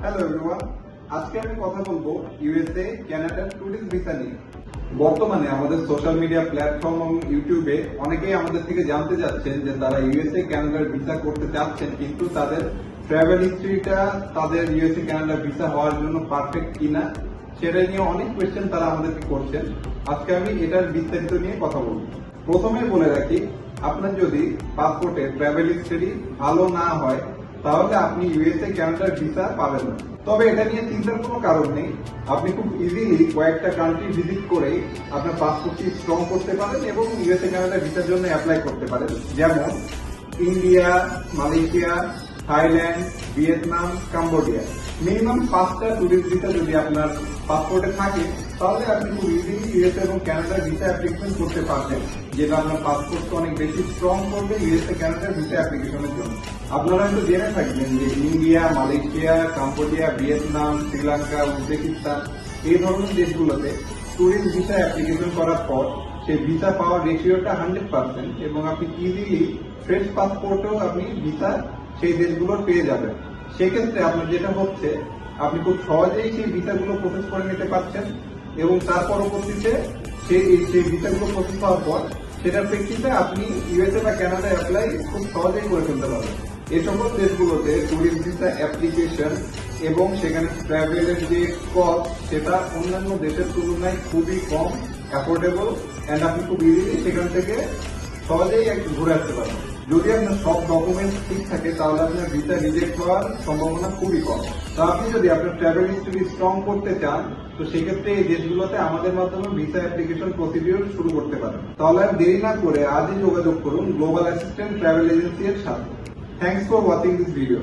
Hello everyone, আজকে আমি কথা বলবো ইউএসএ কানাডার ট্যুরিস্ট ভিসা নিয়ে। বর্তমানে আমাদের সোশ্যাল মিডিয়া প্ল্যাটফর্ম এবং ইউটিউবে অনেকেই আমাদের থেকে জানতে চাচ্ছেন যে তারা ইউএসএ কানাডার ভিসা করতে চাচ্ছেন, কিন্তু তাদের ট্রাভেল হিস্ট্রিটা তাদের ইউএসএ কানাডার ভিসা হওয়ার জন্য পারফেক্ট কিনা সেটা নিয়ে অনেক কোয়েশ্চেন তারা আমাদেরকে করছেন। আজকে আমি এটার বিস্তারিত নিয়ে কথা বলবো। প্রথমে বলে রাখি, আপনার যদি পাসপোর্টে ট্রাভেল হিস্ট্রি ভালো না হয় তাহলে আপনি ইউএসএ কানাডার ভিসা পাবেন না। তবে এটা নিয়ে চিন্তার কোনো কারণ নেই, আপনি খুব ইজিলি কয়েকটা কান্ট্রি ভিজিট করে আপনার পাসপোর্টটি স্ট্রং করতে পারেন এবং ইউএসএ কানাডা ভিসার জন্য অ্যাপ্লাই করতে পারেন। যেমন India, Malaysia, Thailand, Vietnam, Cambodia. Minimum 5টা ট্যুরিস্ট ভিসা যদি আপনার পাসপোর্টে থাকে তাহলে আপনি খুব ইজিলি ইউএসএ এবং কানাডার ভিসা অ্যাপ্লিকেশন করতে পারবেন, যেটা আপনার পাসপোর্টকে অনেক বেশি স্ট্রং করবে ইউএসএ কানাডার ভিসা অ্যাপ্লিকেশনের জন্য। আপনারা হয়তো জেনে থাকবেন যে India, Malaysia, Cambodia, Vietnam, Sri Lanka, Uzbekistan এই ধরনের দেশগুলোতে ট্যুরিস্ট ভিসা অ্যাপ্লিকেশন করার পর সেই ভিসা পাওয়ার রেশিওটা 100% এবং আপনি ইজিলি ফ্রেশ পাসপোর্টেও আপনি ভিসা সেই দেশগুলোর পেয়ে যাবেন। সেক্ষেত্রে আপনার যেটা হচ্ছে, আপনি খুব সহজেই সেই ভিসাগুলো প্রসেস করে নিতে পারছেন এবং তার পরবর্তীতে সেই ভিসাগুলো প্রসেস হওয়ার পর সেটার প্রেক্ষিতে আপনি ইউএসএ বা কানাডা অ্যাপ্লাই খুব সহজেই করে ফেলতে পারবেন। এই সকল দেশগুলোতে ট্যুরিস্ট ভিসা অ্যাপ্লিকেশন এবং সেখানে ট্রাভেলের যে কস্ট সেটা অন্যান্য দেশের তুলনায় খুবই কম, অ্যাফোর্ডেবল, অ্যান্ড আপনি খুব ইজিলি সেখান থেকে সহজেই একটু ঘুরে আসতে পারবেন। যদি আপনার সব ডকুমেন্টস ঠিক থাকে তাহলে আপনার ভিসা রিজেক্ট হওয়ার সম্ভাবনা খুবই কম। তো আপনি যদি আপনার ট্রাভেল হিস্ট্রি স্ট্রং করতে চান তো সেক্ষেত্রে এই দেশগুলোতে আমাদের মাধ্যমে ভিসা অ্যাপ্লিকেশন প্রসিডিউর শুরু করতে পারেন। তাহলে আর দেরি না করে আজই যোগাযোগ করুন গ্লোবাল অ্যাসিস্ট্যান্ট ট্রাভেল এজেন্সি এর সাথে। Thanks for watching this video.